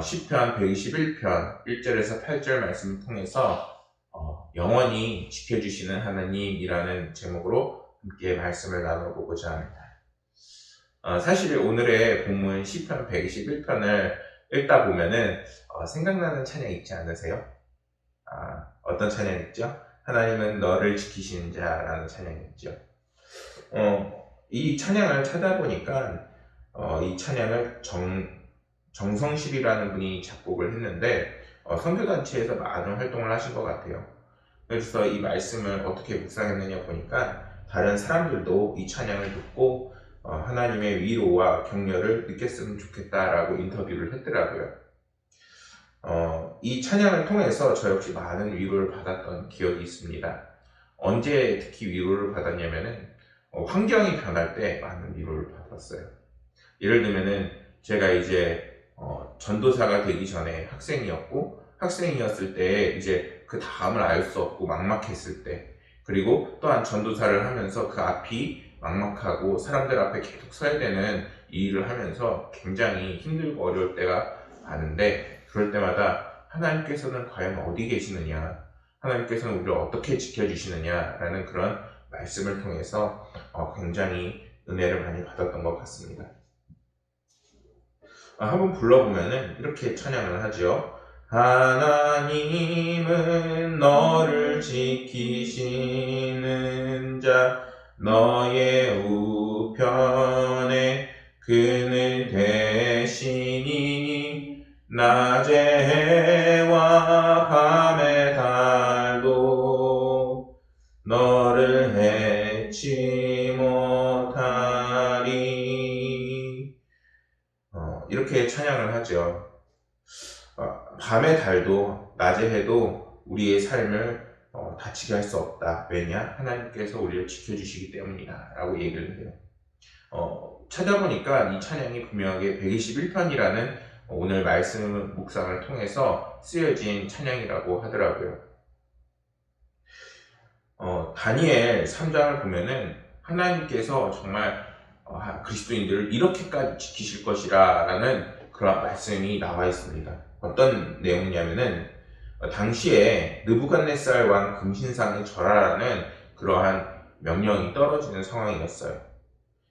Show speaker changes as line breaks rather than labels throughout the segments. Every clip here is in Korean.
시편 121편 1절에서 8절 말씀을 통해서 영원히 지켜주시는 하나님이라는 제목으로 함께 말씀을 나눠보고자 합니다. 사실 오늘의 본문 시편 121편을 읽다 보면은 생각나는 찬양 있지 않으세요? 어떤 찬양 있죠? 하나님은 너를 지키시는 자라는 찬양이 있죠. 이 찬양을 찾아보니까 이 찬양을 정성실이라는 분이 작곡을 했는데 선교단체에서 많은 활동을 하신 것 같아요. 그래서 이 말씀을 어떻게 묵상했느냐 보니까 다른 사람들도 이 찬양을 듣고 하나님의 위로와 격려를 느꼈으면 좋겠다라고 인터뷰를 했더라고요. 이 찬양을 통해서 저 역시 많은 위로를 받았던 기억이 있습니다. 언제 특히 위로를 받았냐면은 환경이 변할 때 많은 위로를 받았어요. 예를 들면은 제가 이제 전도사가 되기 전에 학생이었을 때 이제 그 다음을 알 수 없고 막막했을 때, 그리고 또한 전도사를 하면서 그 앞이 막막하고 사람들 앞에 계속 서야 되는 이 일을 하면서 굉장히 힘들고 어려울 때가 많은데, 그럴 때마다 하나님께서는 과연 어디 계시느냐, 하나님께서는 우리를 어떻게 지켜주시느냐라는 그런 말씀을 통해서 굉장히 은혜를 많이 받았던 것 같습니다. 한번 불러보면은 이렇게 찬양을 하죠. 하나님은 너를 지키시는 자, 너의 우편에 그는 대신이니 낮의 해와 밤의 달도 너를 해치 못하리. 이렇게 찬양을 하죠. 밤의 달도 낮의 해도 우리의 삶을 다치게 할 수 없다. 왜냐? 하나님께서 우리를 지켜주시기 때문이다 라고 얘기를 해요. 찾아보니까 이 찬양이 분명하게 121편이라는 오늘 말씀 묵상을 통해서 쓰여진 찬양이라고 하더라고요. 다니엘 3장을 보면은 하나님께서 정말 그리스도인들을 이렇게까지 지키실 것이라 라는 그런 말씀이 나와 있습니다. 어떤 내용이냐면은 당시에 느부갓네살 왕 금신상에 절하라는 그러한 명령이 떨어지는 상황이었어요.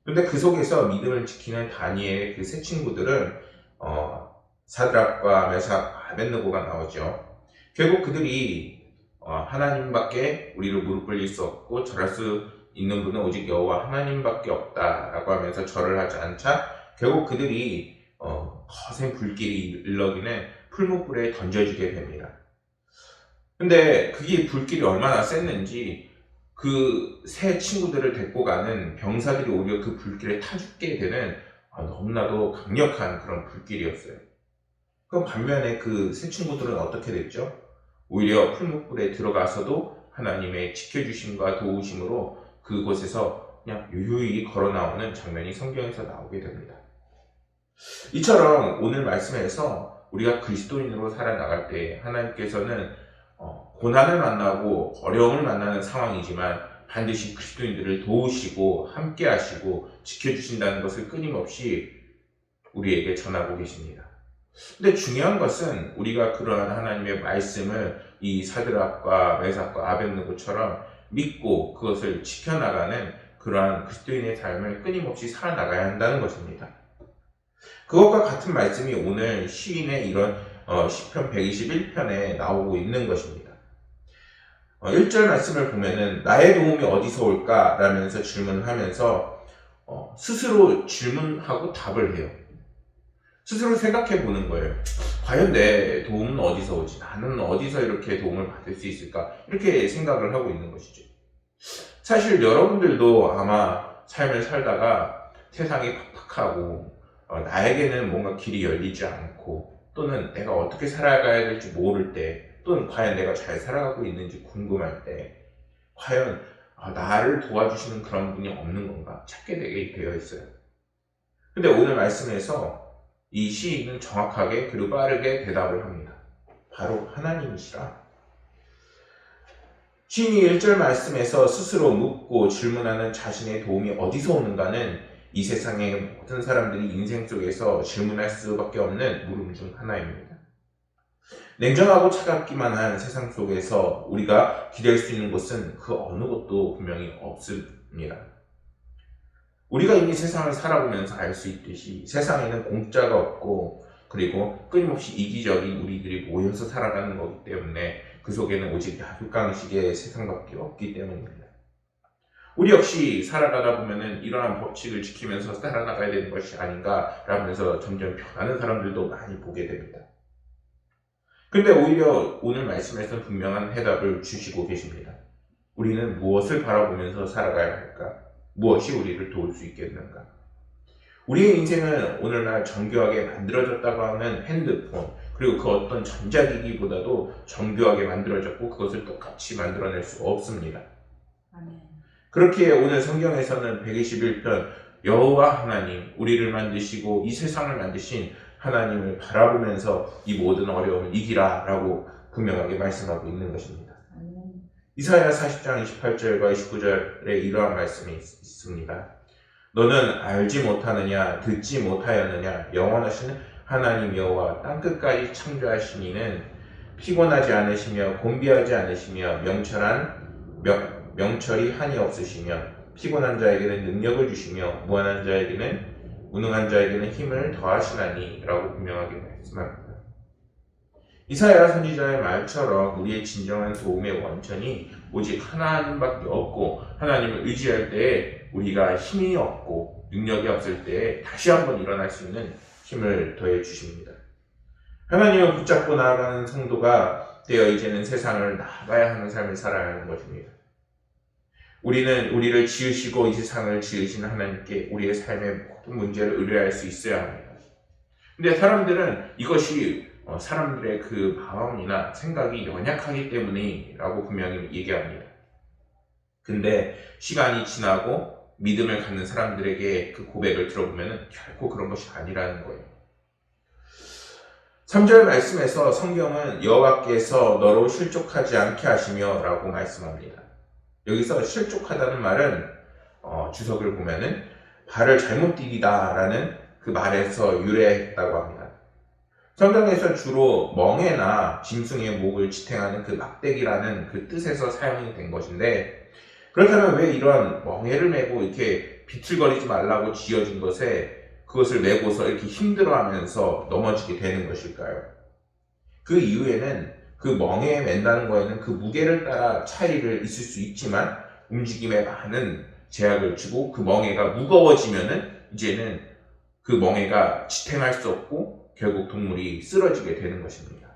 그런데 그 속에서 믿음을 지키는 다니엘의 그 세 친구들은 사드락과 메삭, 아벳느고가 나오죠. 결국 그들이 하나님밖에 우리를 무릎 꿇릴 수 없고 절할 수 있는 분은 오직 여호와 하나님밖에 없다라고 하면서 절을 하지 않자 결국 그들이 거센 불길이 일러기는 풀무불에 던져지게 됩니다. 근데 그게 불길이 얼마나 셌는지 그 세 친구들을 데리고 가는 병사들이 오히려 그 불길에 타 죽게 되는 너무나도 강력한 그런 불길이었어요. 그럼 반면에 그 세 친구들은 어떻게 됐죠? 오히려 풀무불에 들어가서도 하나님의 지켜주심과 도우심으로 그곳에서 그냥 유유히 걸어 나오는 장면이 성경에서 나오게 됩니다. 이처럼 오늘 말씀에서 우리가 그리스도인으로 살아나갈 때 하나님께서는 고난을 만나고 어려움을 만나는 상황이지만 반드시 그리스도인들을 도우시고 함께 하시고 지켜주신다는 것을 끊임없이 우리에게 전하고 계십니다. 근데 중요한 것은 우리가 그러한 하나님의 말씀을 이 사드락과 메삭과 아벳느고처럼 믿고 그것을 지켜나가는 그러한 그리스도인의 삶을 끊임없이 살아나가야 한다는 것입니다. 그것과 같은 말씀이 오늘 시인의 이런 시편 121편에 나오고 있는 것입니다. 1절 말씀을 보면은 나의 도움이 어디서 올까? 라면서 질문을 하면서 스스로 질문하고 답을 해요. 스스로 생각해 보는 거예요. 과연 내 도움은 어디서 오지? 나는 어디서 이렇게 도움을 받을 수 있을까? 이렇게 생각을 하고 있는 것이죠. 사실 여러분들도 아마 삶을 살다가 세상이 팍팍하고 나에게는 뭔가 길이 열리지 않고 또는 내가 어떻게 살아가야 될지 모를 때 또는 과연 내가 잘 살아가고 있는지 궁금할 때 과연 나를 도와주시는 그런 분이 없는 건가 찾게 되게 되어 있어요. 근데 오늘 말씀에서 이 시인은 정확하게 그리고 빠르게 대답을 합니다. 바로 하나님이시라. 시인이 1절 말씀에서 스스로 묻고 질문하는 자신의 도움이 어디서 오는가는 이 세상의 모든 사람들이 인생 속에서 질문할 수밖에 없는 물음 중 하나입니다. 냉정하고 차갑기만 한 세상 속에서 우리가 기댈 수 있는 곳은 그 어느 곳도 분명히 없습니다. 우리가 이미 세상을 살아보면서 알 수 있듯이 세상에는 공짜가 없고 그리고 끊임없이 이기적인 우리들이 모여서 살아가는 거기 때문에 그 속에는 오직 약육강식의 세상밖에 없기 때문입니다. 우리 역시 살아가다 보면은 이러한 법칙을 지키면서 살아나가야 되는 것이 아닌가 라면서 점점 변하는 사람들도 많이 보게 됩니다. 근데 오히려 오늘 말씀에서 분명한 해답을 주시고 계십니다. 우리는 무엇을 바라보면서 살아가야 할까? 무엇이 우리를 도울 수 있겠는가? 우리의 인생은 오늘날 정교하게 만들어졌다고 하는 핸드폰 그리고 그 어떤 전자기기보다도 정교하게 만들어졌고 그것을 똑같이 만들어낼 수가 없습니다. 그렇게 오늘 성경에서는 121편 여호와 하나님 우리를 만드시고 이 세상을 만드신 하나님을 바라보면서 이 모든 어려움을 이기라 라고 분명하게 말씀하고 있는 것입니다. 이사야 40장 28절과 29절에 이러한 말씀이 있습니다. 너는 알지 못하느냐 듣지 못하였느냐 영원하신 하나님 여호와 땅끝까지 창조하신 이는 피곤하지 않으시며 곤비하지 않으시며 명철이 한이 없으시며 피곤한 자에게는 능력을 주시며 무능한 자에게는 힘을 더하시나니 라고 분명하게 말씀합니다. 이사야 선지자의 말처럼 우리의 진정한 도움의 원천이 오직 하나님밖에 없고 하나님을 의지할 때에 우리가 힘이 없고 능력이 없을 때에 다시 한번 일어날 수 있는 힘을 더해 주십니다. 하나님을 붙잡고 나아가는 성도가 되어 이제는 세상을 나아가야 하는 삶을 살아야 하는 것입니다. 우리는 우리를 지으시고 이 세상을 지으신 하나님께 우리의 삶의 모든 문제를 의뢰할 수 있어야 합니다. 근데 사람들은 이것이 사람들의 그 마음이나 생각이 연약하기 때문이라고 분명히 얘기합니다. 근데 시간이 지나고 믿음을 갖는 사람들에게 그 고백을 들어보면 결코 그런 것이 아니라는 거예요. 3절 말씀에서 성경은 여호와께서 너로 실족하지 않게 하시며 라고 말씀합니다. 여기서 실족하다는 말은 주석을 보면은 발을 잘못 디디다 라는 그 말에서 유래했다고 합니다. 성경에서 주로 멍에나 짐승의 목을 지탱하는 그 막대기라는 그 뜻에서 사용이 된 것인데 그렇다면 왜 이런 멍에를 메고 이렇게 비틀거리지 말라고 지어진 것에 그것을 메고서 이렇게 힘들어하면서 넘어지게 되는 것일까요? 그 이유에는 그 멍에에 맨다는 거에는 그 무게를 따라 차이를 있을 수 있지만 움직임에 많은 제약을 주고 그 멍에가 무거워지면은 이제는 그 멍에가 지탱할 수 없고 결국 동물이 쓰러지게 되는 것입니다.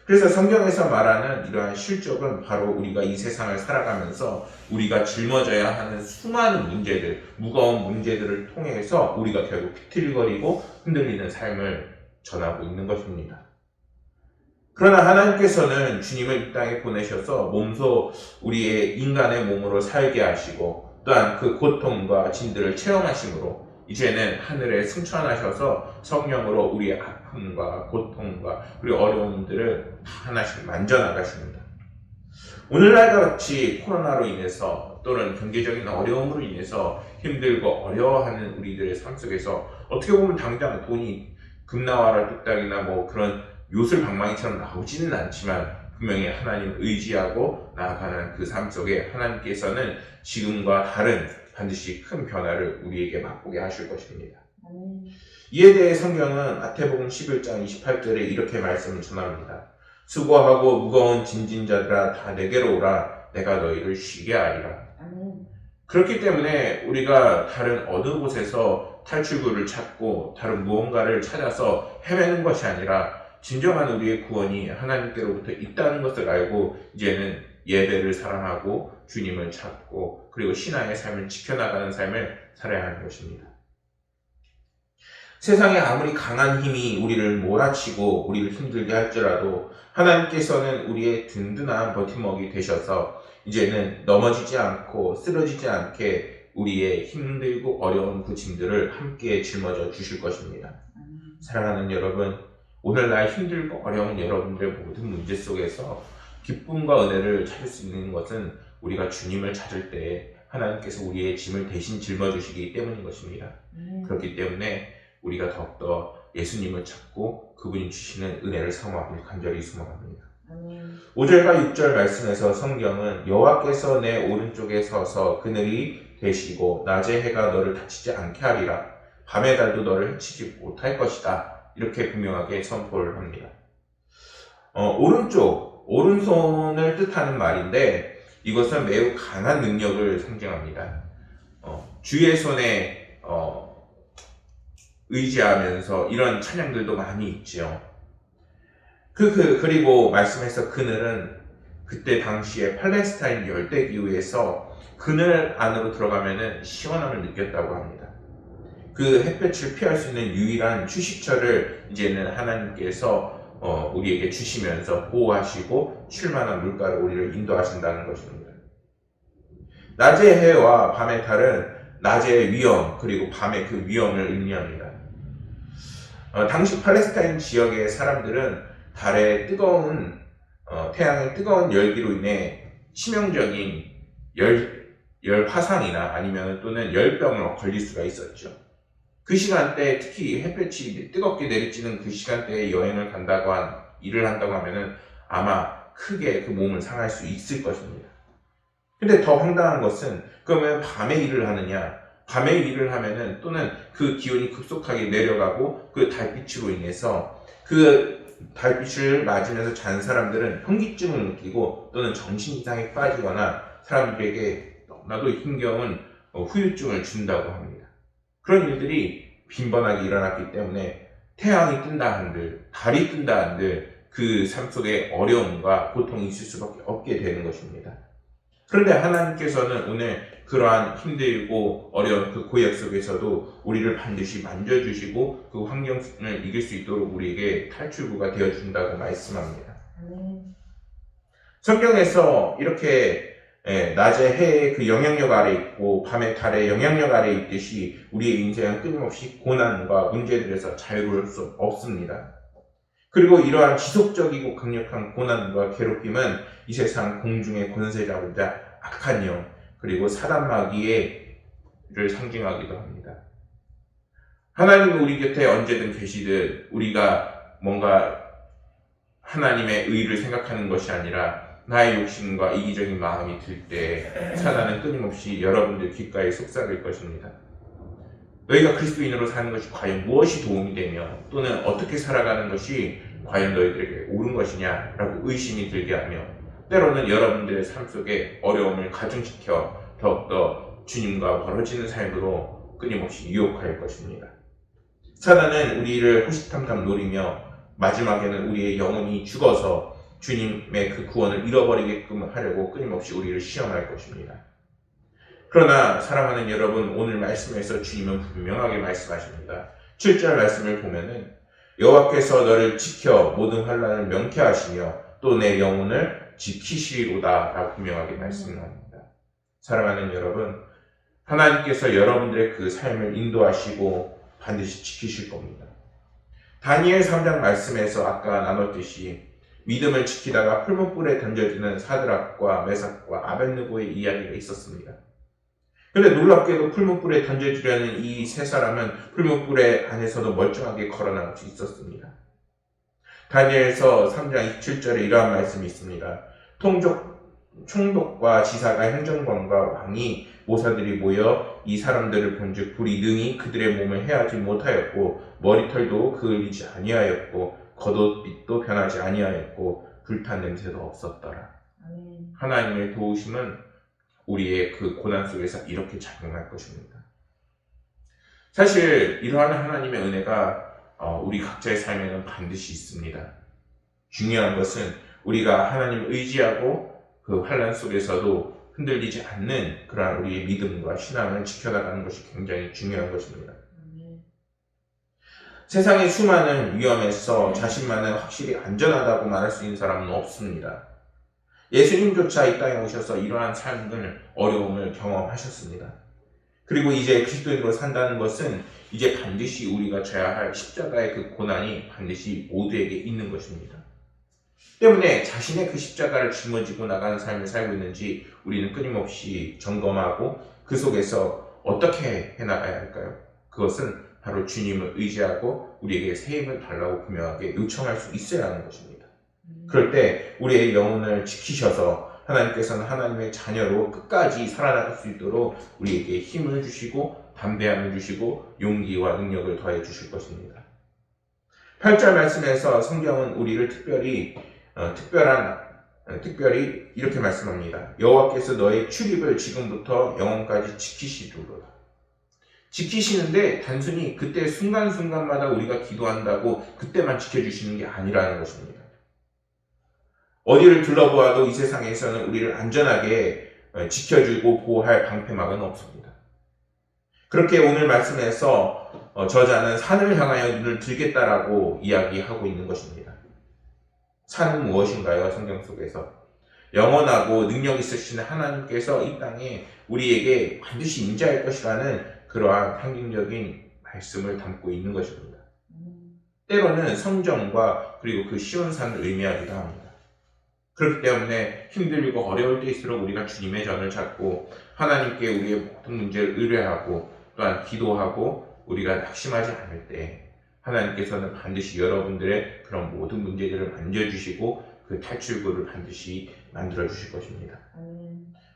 그래서 성경에서 말하는 이러한 실족은 바로 우리가 이 세상을 살아가면서 우리가 짊어져야 하는 수많은 문제들, 무거운 문제들을 통해서 우리가 결국 비틀거리고 흔들리는 삶을 전하고 있는 것입니다. 그러나 하나님께서는 주님을 이 땅에 보내셔서 몸소 우리의 인간의 몸으로 살게 하시고 또한 그 고통과 진들을 체험하심으로 이제는 하늘에 승천하셔서 성령으로 우리의 아픔과 고통과 그리고 어려움들을 하나씩 만져나가십니다. 오늘날과 같이 코로나로 인해서 또는 경제적인 어려움으로 인해서 힘들고 어려워하는 우리들의 삶 속에서 어떻게 보면 당장 돈이 금나와라 뚝딱이나 뭐 그런 요술방망이처럼 나오지는 않지만 분명히 하나님 의지하고 나아가는 그 삶 속에 하나님께서는 지금과 다른 반드시 큰 변화를 우리에게 맛보게 하실 것입니다. 이에 대해 성경은 마태복음 11장 28절에 이렇게 말씀을 전합니다. 수고하고 무거운 짐진 자들아 다 내게로 오라 내가 너희를 쉬게 하리라. 그렇기 때문에 우리가 다른 어느 곳에서 탈출구를 찾고 다른 무언가를 찾아서 헤매는 것이 아니라 진정한 우리의 구원이 하나님께로부터 있다는 것을 알고 이제는 예배를 사랑하고 주님을 찾고 그리고 신앙의 삶을 지켜나가는 삶을 살아야 하는 것입니다. 세상에 아무리 강한 힘이 우리를 몰아치고 우리를 힘들게 할지라도 하나님께서는 우리의 든든한 버팀목이 되셔서 이제는 넘어지지 않고 쓰러지지 않게 우리의 힘들고 어려운 그 짐들을 함께 짊어져 주실 것입니다. 사랑하는 여러분, 오늘날 힘들고 어려운 여러분들의 모든 문제 속에서 기쁨과 은혜를 찾을 수 있는 것은 우리가 주님을 찾을 때 하나님께서 우리의 짐을 대신 짊어주시기 때문인 것입니다. 그렇기 때문에 우리가 더욱더 예수님을 찾고 그분이 주시는 은혜를 사모하길 간절히 소망합니다. 5절과 6절 말씀에서 성경은 여호와께서 내 오른쪽에 서서 그늘이 되시고 낮에 해가 너를 다치지 않게 하리라. 밤의 달도 너를 해치지 못할 것이다. 이렇게 분명하게 선포를 합니다. 오른손을 뜻하는 말인데 이것은 매우 강한 능력을 상징합니다. 주의 손에 의지하면서 이런 찬양들도 많이 있죠. 그리고 말씀에서 그늘은 그때 당시에 팔레스타인 열대 기후에서 그늘 안으로 들어가면은 시원함을 느꼈다고 합니다. 그 햇볕을 피할 수 있는 유일한 휴식처를 이제는 하나님께서 우리에게 주시면서 보호하시고 쉴만한 물가로 우리를 인도하신다는 것입니다. 낮의 해와 밤의 달은 낮의 위험 그리고 밤의 그 위험을 의미합니다. 당시 팔레스타인 지역의 사람들은 달의 태양의 뜨거운 열기로 인해 치명적인 열 화상이나 아니면 또는 열병을 걸릴 수가 있었죠. 그 시간대 특히 햇볕이 뜨겁게 내리쬐는 그 시간대에 일을 한다고 하면은 아마 크게 그 몸을 상할 수 있을 것입니다. 근데 더 황당한 것은 그러면 밤에 일을 하느냐? 밤에 일을 하면은 또는 그 기온이 급속하게 내려가고 그 달빛으로 인해서 그 달빛을 맞으면서 잔 사람들은 현기증을 느끼고 또는 정신 이상에 빠지거나 사람들에게 너무나도 힘겨운 후유증을 준다고 합니다. 그런 일들이 빈번하게 일어났기 때문에 태양이 뜬다 한들 달이 뜬다 한들 그 삶 속에 어려움과 고통이 있을 수밖에 없게 되는 것입니다. 그런데 하나님께서는 오늘 그러한 힘들고 어려운 그 고역 속에서도 우리를 반드시 만져주시고 그 환경을 이길 수 있도록 우리에게 탈출구가 되어준다고 말씀합니다. 성경에서 이렇게 낮에 해의 그 영향력 아래 있고 밤에 달의 영향력 아래 있듯이 우리의 인생은 끊임없이 고난과 문제들에서 자유로울 수 없습니다. 그리고 이러한 지속적이고 강력한 고난과 괴롭힘은 이 세상 공중의 권세자보다 악한 영 그리고 사단 마귀를 상징하기도 합니다. 하나님은 우리 곁에 언제든 계시듯 우리가 뭔가 하나님의 의를 생각하는 것이 아니라 나의 욕심과 이기적인 마음이 들 때 사단은 끊임없이 여러분들 귓가에 속삭일 것입니다. 너희가 그리스도인으로 사는 것이 과연 무엇이 도움이 되며 또는 어떻게 살아가는 것이 과연 너희들에게 옳은 것이냐 라고 의심이 들게 하며 때로는 여러분들의 삶 속에 어려움을 가중시켜 더욱더 주님과 멀어지는 삶으로 끊임없이 유혹할 것입니다. 사단은 우리를 호시탐탐 노리며 마지막에는 우리의 영혼이 죽어서 주님의 그 구원을 잃어버리게끔 하려고 끊임없이 우리를 시험할 것입니다. 그러나 사랑하는 여러분, 오늘 말씀에서 주님은 분명하게 말씀하십니다. 7절 말씀을 보면은 여호와께서 너를 지켜 모든 환난을 명쾌하시며 또 내 영혼을 지키시리로다 라고 분명하게 말씀합니다. 사랑하는 여러분, 하나님께서 여러분들의 그 삶을 인도하시고 반드시 지키실 겁니다. 다니엘 3장 말씀에서 아까 나눴듯이 믿음을 지키다가 풀무불에 던져지는 사드락과 메삭과 아벳느고의 이야기가 있었습니다. 그런데 놀랍게도 풀무불에 던져지려는 이 세 사람은 풀무불의 안에서도 멀쩡하게 걸어나올 수 있었습니다. 다니엘서 3장 27절에 이러한 말씀이 있습니다. 총독과 지사가 행정관과 왕이 모사들이 모여 이 사람들을 본즉 불이 능히 그들의 몸을 해하지 못하였고 머리털도 그을리지 아니하였고 겉옷빛도 변하지 아니하였고 불탄 냄새도 없었더라. 하나님의 도우심은 우리의 그 고난 속에서 이렇게 작용할 것입니다. 사실 이러한 하나님의 은혜가 우리 각자의 삶에는 반드시 있습니다. 중요한 것은 우리가 하나님을 의지하고 그 환난 속에서도 흔들리지 않는 그러한 우리의 믿음과 신앙을 지켜나가는 것이 굉장히 중요한 것입니다. 세상의 수많은 위험에서 자신만은 확실히 안전하다고 말할 수 있는 사람은 없습니다. 예수님조차 이 땅에 오셔서 이러한 삶을 어려움을 경험하셨습니다. 그리고 이제 그리스도인으로 산다는 것은 이제 반드시 우리가 져야 할 십자가의 그 고난이 반드시 모두에게 있는 것입니다. 때문에 자신의 그 십자가를 짊어지고 나가는 삶을 살고 있는지 우리는 끊임없이 점검하고 그 속에서 어떻게 해나가야 할까요? 그것은 바로 주님을 의지하고 우리에게 새 힘을 달라고 분명하게 요청할 수 있어야 하는 것입니다. 그럴 때 우리의 영혼을 지키셔서 하나님께서는 하나님의 자녀로 끝까지 살아나갈 수 있도록 우리에게 힘을 주시고 담대함을 주시고 용기와 능력을 더해 주실 것입니다. 8절 말씀에서 성경은 우리를 특별히 이렇게 말씀합니다. 여호와께서 너의 출입을 지금부터 영원까지 지키시도록. 지키시는데 단순히 그때 순간순간마다 우리가 기도한다고 그때만 지켜주시는 게 아니라는 것입니다. 어디를 둘러보아도 이 세상에서는 우리를 안전하게 지켜주고 보호할 방패막은 없습니다. 그렇게 오늘 말씀에서 저자는 산을 향하여 눈을 들겠다라고 이야기하고 있는 것입니다. 산은 무엇인가요? 성경 속에서 영원하고 능력 있으신 하나님께서 이 땅에 우리에게 반드시 임재할 것이라는 그러한 상징적인 말씀을 담고 있는 것입니다. 때로는 성전과 그리고 그 시온산을 의미하기도 합니다. 그렇기 때문에 힘들고 어려울 때일수록 우리가 주님의 전을 찾고 하나님께 우리의 모든 문제를 의뢰하고 또한 기도하고 우리가 낙심하지 않을 때 하나님께서는 반드시 여러분들의 그런 모든 문제들을 만져주시고 그 탈출구를 반드시 만들어주실 것입니다.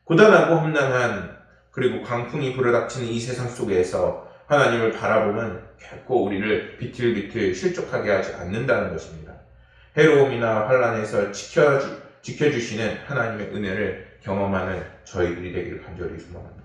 고단하고 험난한 그리고 광풍이 불어닥치는 이 세상 속에서 하나님을 바라보면 결코 우리를 비틀비틀 실족하게 하지 않는다는 것입니다. 해로움이나 환난에서 지켜주시는 하나님의 은혜를 경험하는 저희들이 되기를 간절히 소망합니다.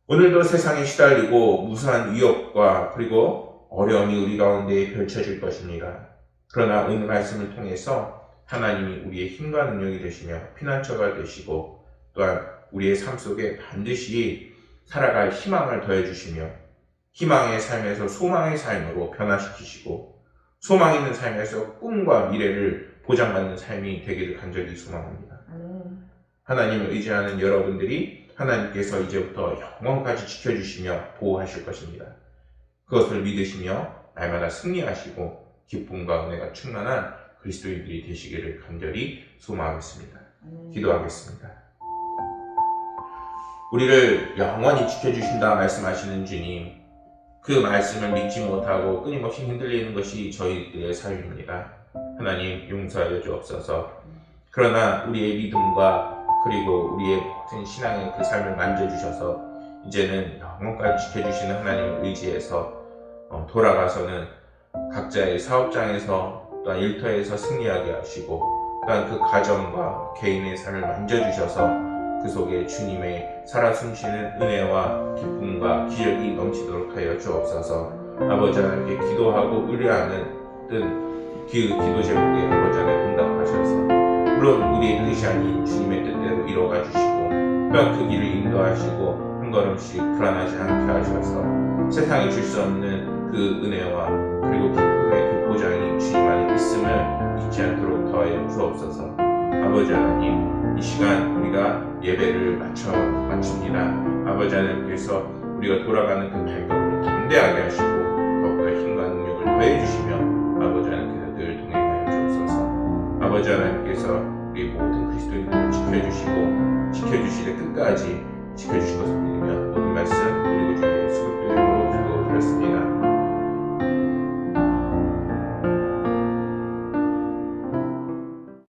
오늘도 세상에 시달리고 무수한 위협과 그리고 어려움이 우리 가운데 펼쳐질 것입니다. 그러나 오늘 말씀을 통해서 하나님이 우리의 힘과 능력이 되시며 피난처가 되시고 또한 우리의 삶 속에 반드시 살아갈 희망을 더해주시며 희망의 삶에서 소망의 삶으로 변화시키시고 소망 있는 삶에서 꿈과 미래를 보장받는 삶이 되기를 간절히 소망합니다. 하나님을 의지하는 여러분들이 하나님께서 이제부터 영원까지 지켜주시며 보호하실 것입니다. 그것을 믿으시며 날마다 승리하시고 기쁨과 은혜가 충만한 그리스도인들이 되시기를 간절히 소망하겠습니다. 기도하겠습니다. 우리를 영원히 지켜주신다 말씀하시는 주님, 그 말씀을 믿지 못하고 끊임없이 흔들리는 것이 저희들의 삶입니다. 하나님 용서하여 주옵소서. 그러나 우리의 믿음과 그리고 우리의 모든 신앙의 그 삶을 만져주셔서 이제는 영원까지 지켜주시는 하나님을 의지해서 돌아가서는 각자의 사업장에서 또한 일터에서 승리하게 하시고 또한 그 가정과 개인의 삶을 만져주셔서 그 속에 주님의 살아 숨쉬는 은혜와 기쁨과 기적이 넘치도록 하여 주옵소서. 아버지 하나님께 기도하고 의뢰하는 그 기도 제목에 아버지 하나님 응답하셔서 물론 우리의 뜻이 아닌 주님의 뜻대로 이루어가 주시고 또한 그 길을 인도하시고 한 걸음씩 불안하지 않게 하셔서 세상이 줄 수 없는 그 은혜와 그리고 기쁨의 그 보장이 주님 안에 있음을 잊지 않도록 더하여 주옵소서. 아버지 하나님, 이 시간 우리가 예배를 마칩니다. 아버지 하나님께서 우리가 돌아가는 그 발걸음을 담대하게 하시고 더욱더 힘과 능력을 더해주시며 아버지 하나님께서 늘 동행하여 주옵소서. 아버지 하나님께서 우리 모든 그리스도인들을 지켜주시되 끝까지 지켜주실 것을 믿으며 모든 말씀 그리고 주의 예수 그리스도의 이름으로 기도드렸습니다.